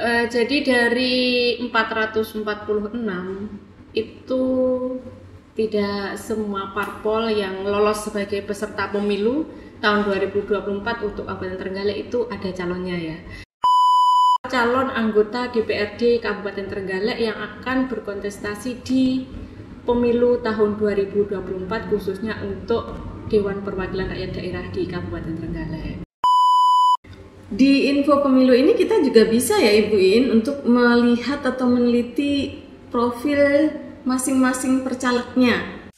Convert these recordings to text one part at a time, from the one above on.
Jadi dari 446 itu tidak semua parpol yang lolos sebagai peserta pemilu tahun 2024 untuk Kabupaten Trenggalek itu ada calonnya ya. Calon anggota DPRD Kabupaten Trenggalek yang akan berkontestasi di pemilu tahun 2024 khususnya untuk Dewan Perwakilan Rakyat Daerah di Kabupaten Trenggalek. Di info pemilu ini kita juga bisa ya Ibu In untuk melihat atau meneliti profil masing-masing percalegnya.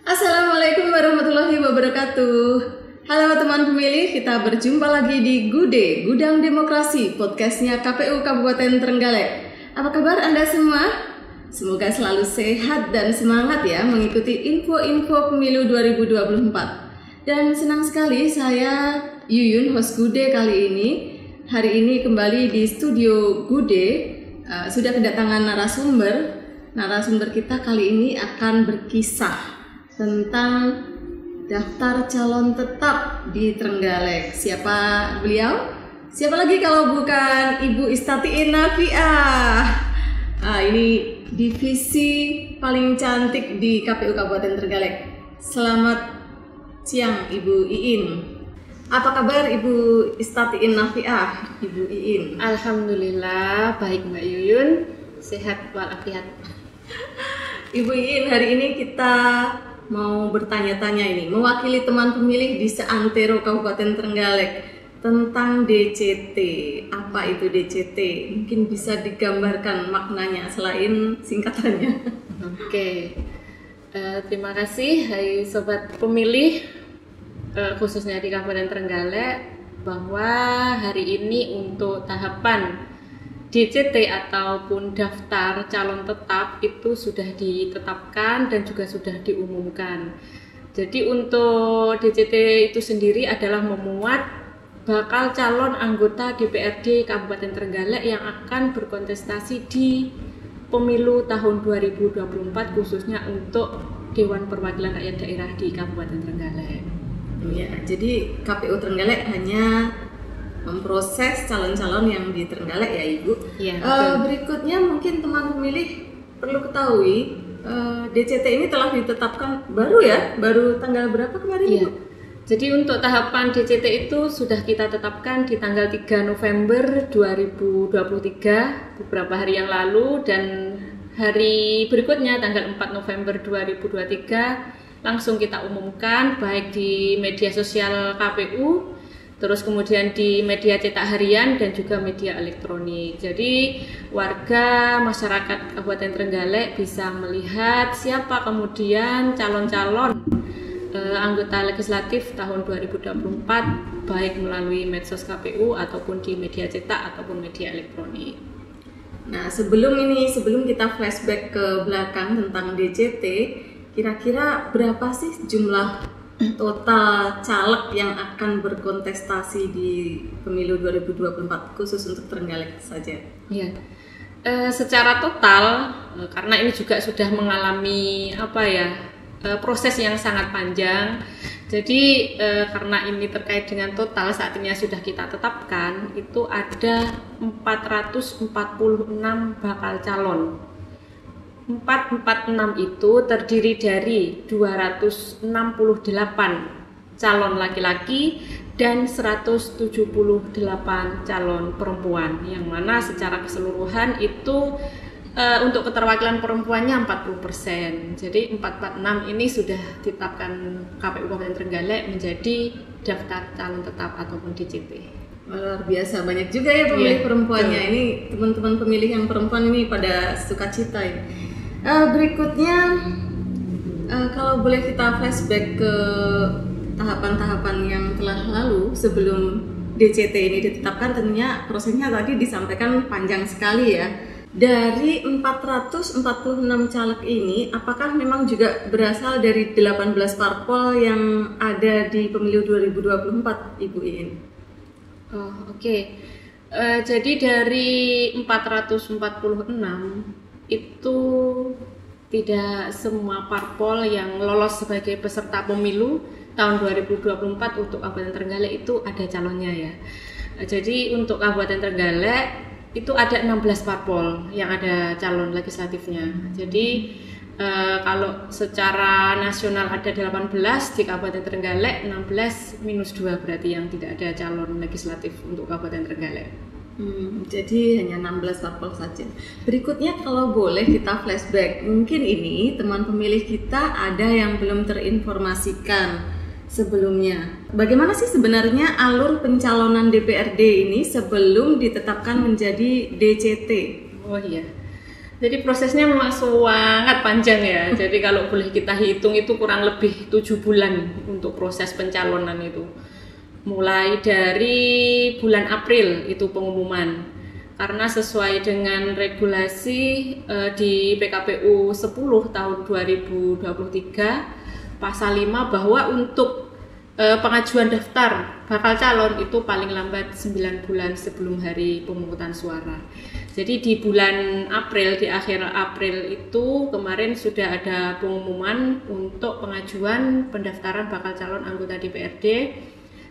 Assalamualaikum warahmatullahi wabarakatuh. Halo teman pemilih, kita berjumpa lagi di GUDE, Gudang Demokrasi, podcastnya KPU Kabupaten Trenggalek. Apa kabar Anda semua? Semoga selalu sehat dan semangat ya mengikuti info-info pemilu 2024. Dan senang sekali saya Yuyun, host GUDE kali ini. Hari ini kembali di studio GUDE, sudah kedatangan narasumber. Narasumber kita kali ini akan berkisah tentang daftar calon tetap di Trenggalek. Siapa beliau? Siapa lagi kalau bukan Ibu Istatiin Nafiah. Ini divisi paling cantik di KPU Kabupaten Trenggalek. Selamat siang Ibu Iin. Apa kabar Ibu Istatiin Nafiah, Ibu Iin? Alhamdulillah baik Mbak Yuyun, sehat walafiat. Ibu Iin, hari ini kita mau bertanya-tanya ini, mewakili teman pemilih di seantero Kabupaten Trenggalek tentang DCT. Apa itu DCT? Mungkin bisa digambarkan maknanya selain singkatannya. Oke, terima kasih hai sobat pemilih, khususnya di Kabupaten Trenggalek, bahwa hari ini untuk tahapan DCT ataupun daftar calon tetap itu sudah ditetapkan dan juga sudah diumumkan. Jadi untuk DCT itu sendiri adalah memuat bakal calon anggota DPRD Kabupaten Trenggalek yang akan berkontestasi di pemilu tahun 2024 khususnya untuk Dewan Perwakilan Rakyat Daerah di Kabupaten Trenggalek. Ya, jadi KPU Trenggalek hanya memproses calon-calon yang di Trenggalek ya Ibu. Ya, berikutnya mungkin teman pemilih perlu ketahui DCT ini telah ditetapkan baru tanggal berapa kemarin ya. Ibu? Jadi untuk tahapan DCT itu sudah kita tetapkan di tanggal 3 November 2023 beberapa hari yang lalu, dan hari berikutnya tanggal 4 November 2023 langsung kita umumkan baik di media sosial KPU, terus kemudian di media cetak harian dan juga media elektronik. Jadi warga masyarakat Kabupaten Trenggalek bisa melihat siapa kemudian calon-calon anggota legislatif tahun 2024 baik melalui medsos KPU ataupun di media cetak ataupun media elektronik. Nah, sebelum kita flashback ke belakang tentang DCT, kira-kira berapa sih jumlah total caleg yang akan berkontestasi di pemilu 2024 khusus untuk Trenggalek saja? Ya, secara total karena ini juga sudah mengalami proses yang sangat panjang. Jadi karena ini terkait dengan total saat ini sudah kita tetapkan itu ada 446 bakal calon. 446 itu terdiri dari 268 calon laki-laki dan 178 calon perempuan, yang mana secara keseluruhan itu untuk keterwakilan perempuannya 40%. Jadi 446 ini sudah ditetapkan KPU Kabupaten Trenggalek menjadi daftar calon tetap ataupun DCT. Luar biasa banyak juga ya pemilih perempuannya. Ini teman-teman pemilih yang perempuan ini pada sukacita ya. Berikutnya kalau boleh kita flashback ke tahapan-tahapan yang telah lalu sebelum DCT ini ditetapkan, tentunya prosesnya tadi disampaikan panjang sekali ya. Dari 446 caleg ini, apakah memang juga berasal dari 18 parpol yang ada di pemilu 2024, Ibu Iin? Oke. Jadi dari 446 itu tidak semua parpol yang lolos sebagai peserta pemilu tahun 2024 untuk Kabupaten Trenggalek itu ada calonnya ya. Jadi untuk Kabupaten Trenggalek itu ada 16 parpol yang ada calon legislatifnya. Jadi kalau secara nasional ada 18, di Kabupaten Trenggalek 16 minus 2 berarti yang tidak ada calon legislatif untuk Kabupaten Trenggalek. Jadi hanya 16 parpol saja. Berikutnya kalau boleh kita flashback, mungkin ini teman pemilih kita ada yang belum terinformasikan sebelumnya. Bagaimana sih sebenarnya alur pencalonan DPRD ini sebelum ditetapkan menjadi DCT? Oh iya, jadi prosesnya memang sangat panjang ya. Jadi kalau boleh kita hitung itu kurang lebih 7 bulan untuk proses pencalonan itu. Mulai dari bulan April itu pengumuman, karena sesuai dengan regulasi di PKPU 10 tahun 2023 pasal 5 bahwa untuk pengajuan daftar bakal calon itu paling lambat 9 bulan sebelum hari pemungutan suara. Jadi di bulan April, di akhir April itu kemarin sudah ada pengumuman untuk pengajuan pendaftaran bakal calon anggota DPRD.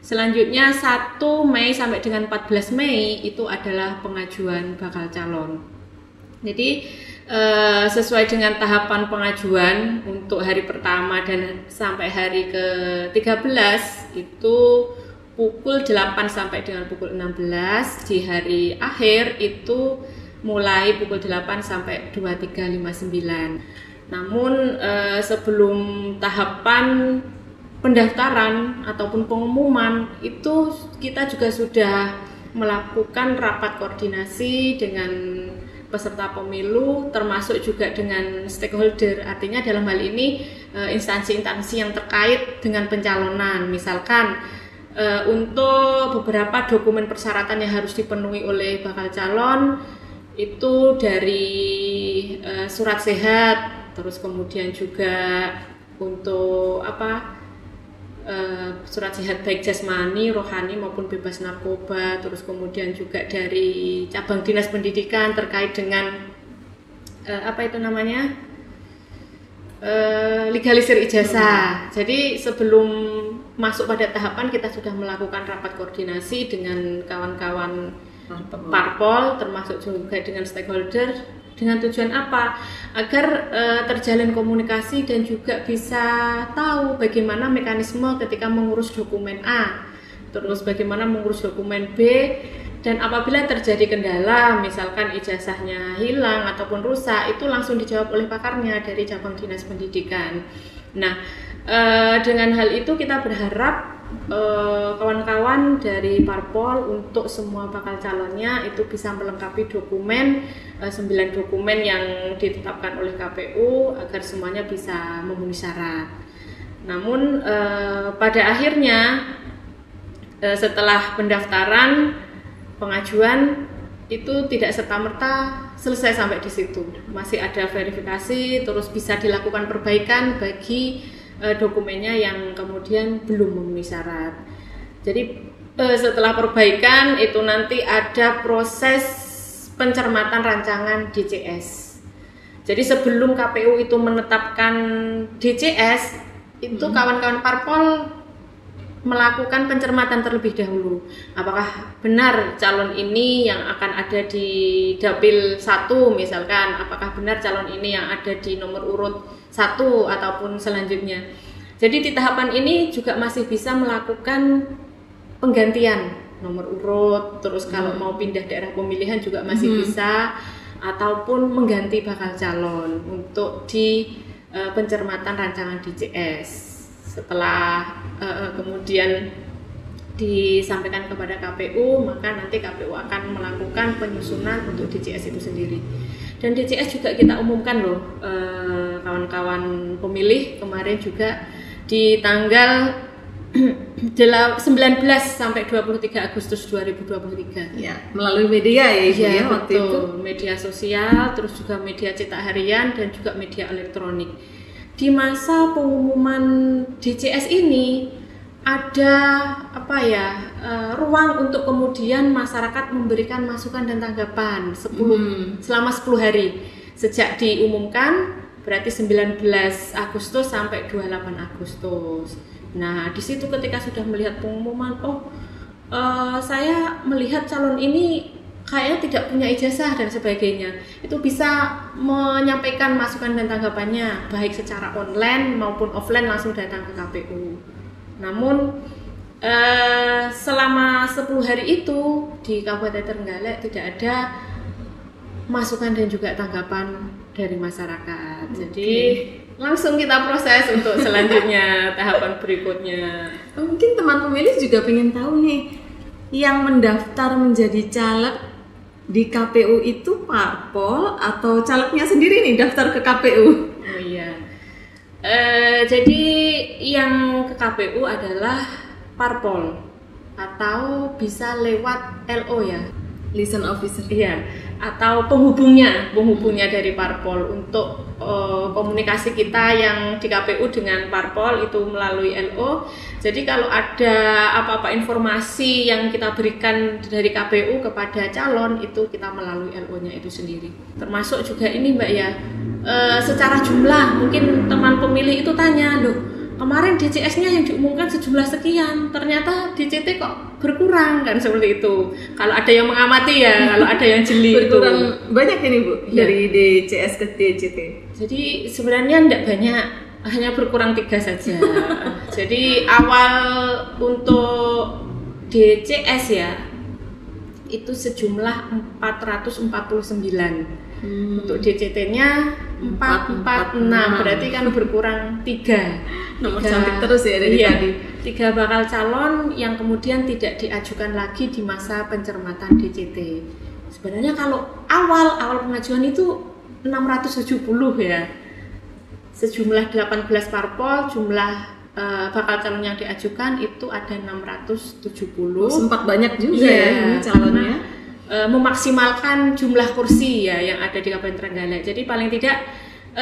Selanjutnya 1 Mei sampai dengan 14 Mei itu adalah pengajuan bakal calon. Jadi sesuai dengan tahapan pengajuan untuk hari pertama dan sampai hari ke-13 itu pukul 8 sampai dengan pukul 16, di hari akhir itu mulai pukul 8 sampai 23.59. Namun sebelum tahapan pendaftaran ataupun pengumuman itu kita juga sudah melakukan rapat koordinasi dengan peserta pemilu, termasuk juga dengan stakeholder. Artinya dalam hal ini instansi-instansi yang terkait dengan pencalonan. Misalkan untuk beberapa dokumen persyaratan yang harus dipenuhi oleh bakal calon itu dari surat sehat, terus kemudian juga untuk surat sehat baik jasmani, rohani maupun bebas narkoba, terus kemudian juga dari cabang dinas pendidikan terkait dengan legalisir ijazah. Jadi sebelum masuk pada tahapan kita sudah melakukan rapat koordinasi dengan kawan-kawan parpol termasuk juga dengan stakeholder. Dengan tujuan apa? Agar terjalin komunikasi dan juga bisa tahu bagaimana mekanisme ketika mengurus dokumen A, terus bagaimana mengurus dokumen B, dan apabila terjadi kendala, misalkan ijazahnya hilang ataupun rusak, itu langsung dijawab oleh pakarnya dari cabang dinas pendidikan. Nah, dengan hal itu kita berharap kawan-kawan dari parpol untuk semua bakal calonnya itu bisa melengkapi dokumen 9 dokumen yang ditetapkan oleh KPU agar semuanya bisa memenuhi syarat. Namun pada akhirnya setelah pendaftaran pengajuan itu tidak serta-merta selesai sampai di situ. Masih ada verifikasi, terus bisa dilakukan perbaikan bagi dokumennya yang kemudian belum memenuhi syarat. Jadi setelah perbaikan itu nanti ada proses pencermatan rancangan DCS. Jadi sebelum KPU itu menetapkan DCS, itu kawan-kawan parpol melakukan pencermatan terlebih dahulu. Apakah benar calon ini yang akan ada di dapil 1 misalkan, apakah benar calon ini yang ada di nomor urut 1 ataupun selanjutnya. Jadi di tahapan ini juga masih bisa melakukan penggantian nomor urut, terus kalau mau pindah daerah pemilihan juga masih bisa, ataupun mengganti bakal calon untuk di pencermatan rancangan DCS. Setelah kemudian disampaikan kepada KPU, maka nanti KPU akan melakukan penyusunan untuk DCS itu sendiri. Dan DCS juga kita umumkan loh, kawan-kawan pemilih kemarin juga di tanggal 19 sampai 23 Agustus 2023. Ya, melalui media ya Ibu ya, waktu itu. Media sosial, terus juga media cetak harian dan juga media elektronik. Di masa pengumuman DCS ini ada ruang untuk kemudian masyarakat memberikan masukan dan tanggapan selama 10 hari sejak diumumkan berarti 19 Agustus sampai 28 Agustus. Nah, di situ ketika sudah melihat pengumuman, saya melihat calon ini kayaknya tidak punya ijazah dan sebagainya, itu bisa menyampaikan masukan dan tanggapannya baik secara online maupun offline langsung datang ke KPU. Namun selama 10 hari itu di Kabupaten Trenggalek tidak ada masukan dan juga tanggapan dari masyarakat. Jadi langsung kita proses untuk selanjutnya tahapan berikutnya. Mungkin teman pemilih juga pengen tahu nih, yang mendaftar menjadi caleg di KPU itu parpol atau calegnya sendiri nih daftar ke KPU? Oh iya. Jadi yang ke KPU adalah parpol atau bisa lewat LO ya, liaison officer. Iya, atau penghubungnya dari parpol untuk komunikasi kita yang di KPU dengan parpol itu melalui LO. Jadi kalau ada apa-apa informasi yang kita berikan dari KPU kepada calon itu kita melalui LO-nya itu sendiri. Termasuk juga ini Mbak ya, secara jumlah mungkin teman pemilih itu tanya, loh kemarin DCS-nya yang diumumkan sejumlah sekian, ternyata DCT kok berkurang kan, seperti itu. Kalau ada yang mengamati ya, kalau ada yang jeli berkurang itu. Banyak ini Bu ya, dari DCS ke DCT. Jadi sebenarnya tidak banyak, hanya berkurang 3 saja. Jadi awal untuk DCS ya itu sejumlah 449. Untuk DCT-nya 446, berarti kan berkurang 3. Nomor cantik terus ya dari tadi. 3 bakal calon yang kemudian tidak diajukan lagi di masa pencermatan DCT. Sebenarnya kalau awal pengajuan itu 670 ya. Sejumlah 18 parpol, jumlah bakal calon yang diajukan itu ada 670. Sempat banyak juga ya calonnya. Memaksimalkan jumlah kursi ya yang ada di Kabupaten Trenggalek. Jadi paling tidak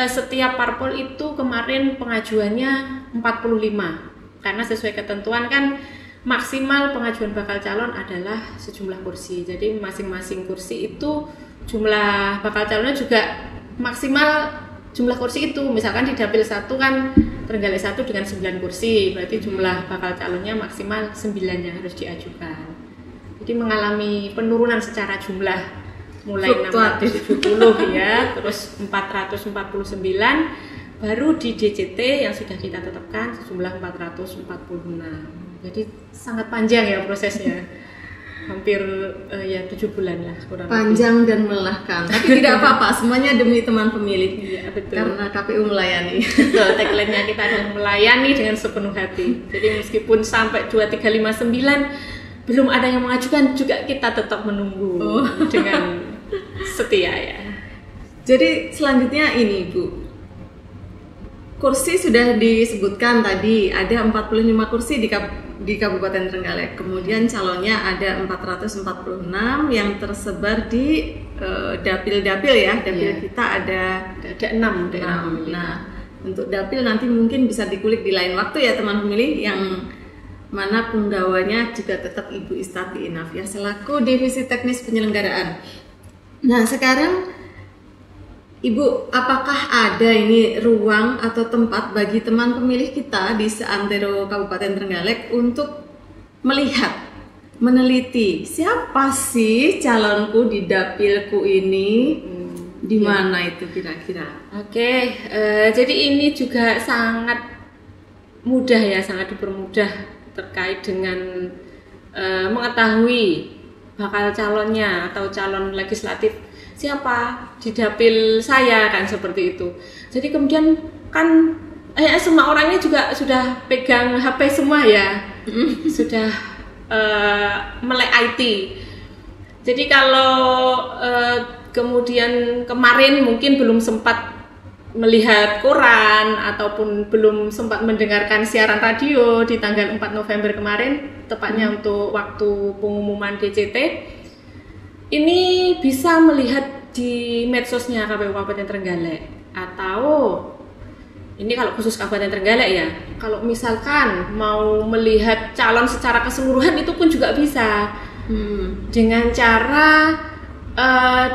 setiap parpol itu kemarin pengajuannya 45. Karena sesuai ketentuan kan maksimal pengajuan bakal calon adalah sejumlah kursi. Jadi masing-masing kursi itu jumlah bakal calonnya juga maksimal jumlah kursi itu. Misalkan di Dapil 1 kan Trenggalek 1 dengan 9 kursi, berarti jumlah bakal calonnya maksimal 9 yang harus diajukan. Jadi mengalami penurunan secara jumlah, mulai 670 ya, terus 449, baru di DCT yang sudah kita tetapkan sejumlah 446. Jadi sangat panjang ya prosesnya, hampir 7 bulan lah kurang panjang lebih. Dan melelahkan, tapi tidak apa-apa, semuanya demi teman pemilih. Iya, betul. Karena KPU melayani. Betul, tagline-nya kita adalah melayani dengan sepenuh hati. Jadi meskipun sampai 2359 belum ada yang mengajukan, juga kita tetap menunggu dengan setia ya. Jadi selanjutnya ini Bu, kursi sudah disebutkan tadi, ada 45 kursi di Kabupaten Trenggalek. Kemudian calonnya ada 446 yang tersebar di dapil-dapil ya. Dapil kita ada 6. Nah, untuk dapil nanti mungkin bisa dikulik di lain waktu ya teman pemilih, yang mana penggawanya juga tetap Ibu Istati Inafia selaku Divisi Teknis Penyelenggaraan. Nah sekarang Ibu, apakah ada ini ruang atau tempat bagi teman pemilih kita di seantero Kabupaten Trenggalek untuk melihat, meneliti siapa sih calonku di dapilku ini, di mana itu kira-kira? Oke, jadi ini juga sangat mudah ya, sangat dipermudah terkait dengan mengetahui bakal calonnya atau calon legislatif siapa di dapil saya kan, seperti itu. Jadi kemudian kan semua orangnya juga sudah pegang HP semua ya, sudah melek IT. Jadi kalau kemudian kemarin mungkin belum sempat melihat koran ataupun belum sempat mendengarkan siaran radio di tanggal 4 November kemarin, tepatnya untuk waktu pengumuman DCT, ini bisa melihat di medsosnya KPU Kabupaten Trenggalek. Atau ini kalau khusus Kabupaten Trenggalek ya, kalau misalkan mau melihat calon secara keseluruhan itu pun juga bisa dengan cara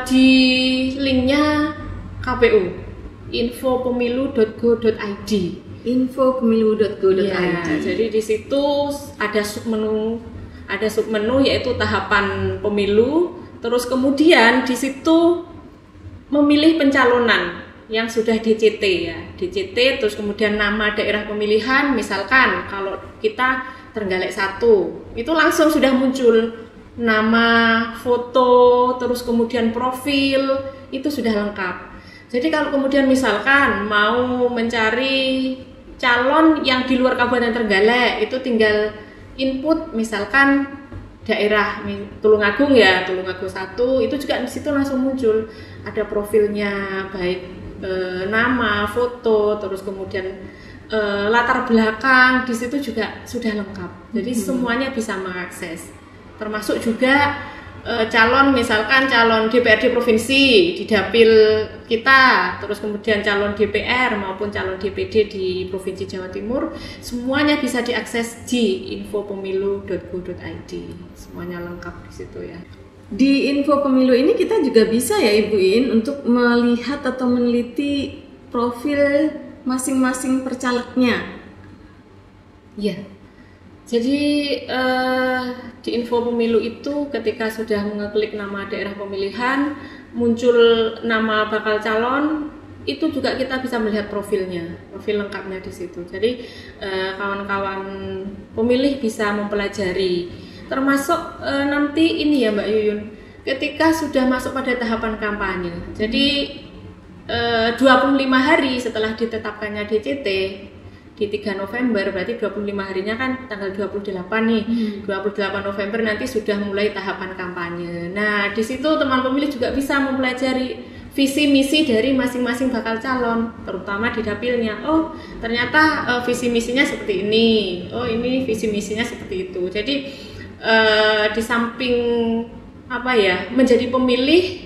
di linknya KPU infopemilu.go.id. infopemilu.go.id. Ya, jadi di situ ada submenu yaitu tahapan pemilu. Terus kemudian di situ memilih pencalonan yang sudah DCT ya, DCT. Terus kemudian nama daerah pemilihan, misalkan kalau kita Trenggalek 1, itu langsung sudah muncul nama, foto, terus kemudian profil, itu sudah lengkap. Jadi kalau kemudian misalkan mau mencari calon yang di luar Kabupaten Trenggalek, itu tinggal input misalkan daerah Tulungagung ya, Tulungagung 1, itu juga di situ langsung muncul ada profilnya, baik nama, foto, terus kemudian latar belakang, di situ juga sudah lengkap. Jadi semuanya bisa mengakses. Termasuk juga calon, misalkan calon DPRD provinsi di dapil kita, terus kemudian calon DPR maupun calon DPD di Provinsi Jawa Timur, semuanya bisa diakses di infopemilu.go.id. Semuanya lengkap di situ ya. Di info pemilu ini kita juga bisa ya Ibu In untuk melihat atau meneliti profil masing-masing percalegnya. Iya. Jadi di info pemilu itu ketika sudah mengeklik nama daerah pemilihan, muncul nama bakal calon, itu juga kita bisa melihat profilnya, profil lengkapnya di situ. Jadi kawan-kawan pemilih bisa mempelajari. Termasuk nanti ini ya Mbak Yuyun, ketika sudah masuk pada tahapan kampanye. Jadi 25 hari setelah ditetapkannya DCT di 3 November, berarti 25 harinya kan tanggal 28 nih. 28 November nanti sudah mulai tahapan kampanye. Nah, di situ teman pemilih juga bisa mempelajari visi misi dari masing-masing bakal calon, terutama di dapilnya. Oh, ternyata visi misinya seperti ini. Oh, ini visi misinya seperti itu. Jadi di samping menjadi pemilih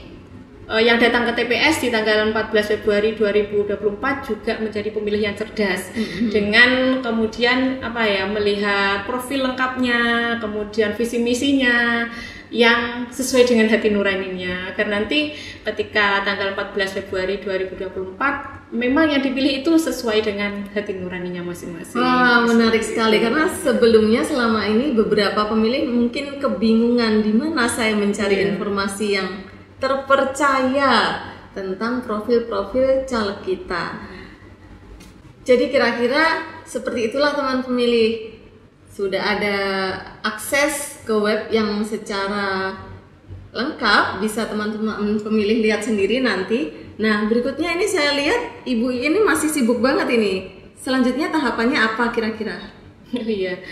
yang datang ke TPS di tanggal 14 Februari 2024 juga menjadi pemilih yang cerdas dengan kemudian melihat profil lengkapnya, kemudian visi misinya yang sesuai dengan hati nuraninya. Karena nanti ketika tanggal 14 Februari 2024 memang yang dipilih itu sesuai dengan hati nuraninya masing-masing. Wah, menarik sekali karena sebelumnya selama ini beberapa pemilih mungkin kebingungan di mana saya mencari informasi yang terpercaya tentang profil-profil caleg kita. Jadi kira-kira seperti itulah teman pemilih. Sudah ada akses ke web yang secara lengkap, bisa teman-teman pemilih lihat sendiri nanti. Nah, berikutnya ini saya lihat Ibu ini masih sibuk banget ini. Selanjutnya tahapannya apa kira-kira? Iya.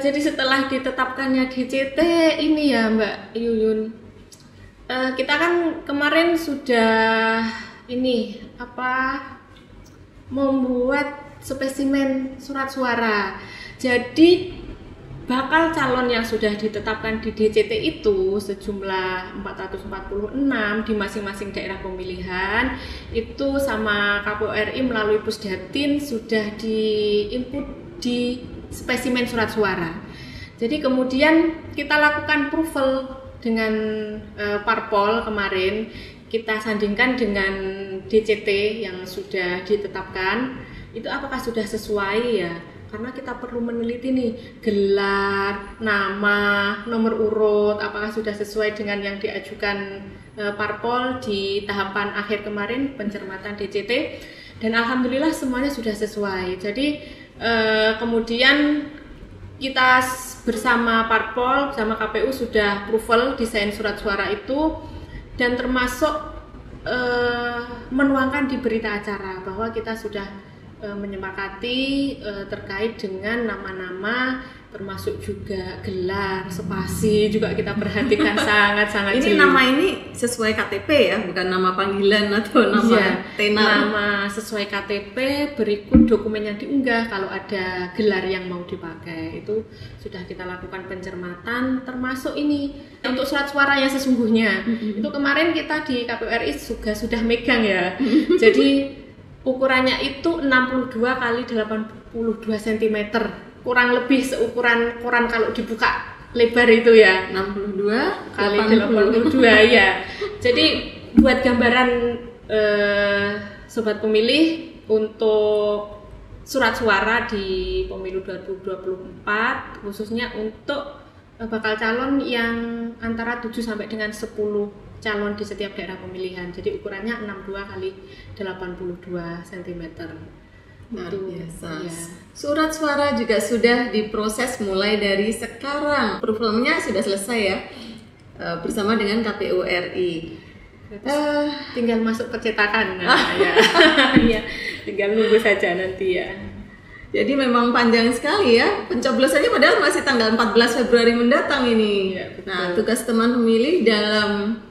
Jadi setelah ditetapkannya DCT ini ya Mbak Yuyun, kita kan kemarin sudah membuat spesimen surat suara. Jadi bakal calon yang sudah ditetapkan di DCT itu sejumlah 446 di masing-masing daerah pemilihan itu sama KPU RI melalui Pusdatin sudah diinput di spesimen surat suara. Jadi kemudian kita lakukan profil dengan parpol kemarin, kita sandingkan dengan DCT yang sudah ditetapkan, itu apakah sudah sesuai ya? Karena kita perlu meneliti nih gelar, nama, nomor urut, apakah sudah sesuai dengan yang diajukan parpol di tahapan akhir kemarin pencermatan DCT, dan alhamdulillah semuanya sudah sesuai. Jadi kemudian kita bersama parpol, bersama KPU sudah approval desain surat suara itu, dan termasuk menuangkan di berita acara bahwa kita sudah menyepakati terkait dengan nama-nama, termasuk juga gelar, spasi juga kita perhatikan sangat-sangat jeli. Ini nama ini sesuai KTP ya, bukan nama panggilan atau nama tenar. Nama sesuai KTP, berikut dokumen yang diunggah kalau ada gelar yang mau dipakai. Itu sudah kita lakukan pencermatan, termasuk ini untuk surat suara yang sesungguhnya. Itu kemarin kita di KPU RI juga sudah megang ya. Jadi ukurannya itu 62 kali 82 cm, kurang lebih seukuran koran kalau dibuka lebar itu ya, 62 kali 82 ya. Jadi buat gambaran sobat pemilih, untuk surat suara di pemilu 2024 khususnya untuk bakal calon yang antara 7 sampai dengan 10 calon di setiap daerah pemilihan. Jadi ukurannya 62 kali 82 cm. Luar biasa. Ya. Surat suara juga sudah diproses mulai dari sekarang. Approvalnya sudah selesai ya, bersama dengan KPU RI. Tinggal masuk percetakan, ya. Ya, tinggal nunggu saja nanti ya. Jadi memang panjang sekali ya pencoblosannya, padahal masih tanggal 14 Februari mendatang ini. Ya, nah, tugas teman pemilih dalam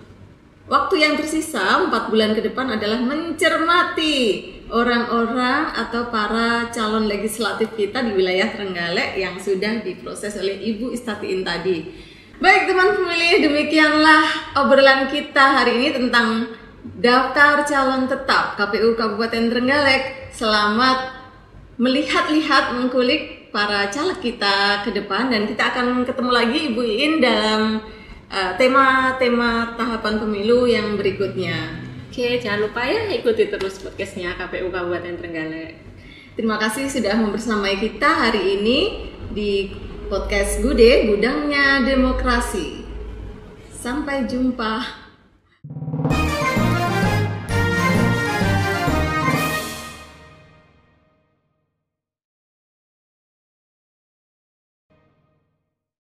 waktu yang tersisa 4 bulan ke depan adalah mencermati orang-orang atau para calon legislatif kita di wilayah Trenggalek yang sudah diproses oleh Ibu Istatiin tadi. Baik teman pemilih, demikianlah obrolan kita hari ini tentang daftar calon tetap KPU Kabupaten Trenggalek. Selamat melihat-lihat, mengkulik para caleg kita ke depan, dan kita akan ketemu lagi Ibu Iin dalam tema-tema tahapan pemilu yang berikutnya. Oke, jangan lupa ya ikuti terus podcastnya KPU Kabupaten Trenggalek. Terima kasih sudah membersamai kita hari ini di podcast Gude, Gudangnya Demokrasi. Sampai jumpa.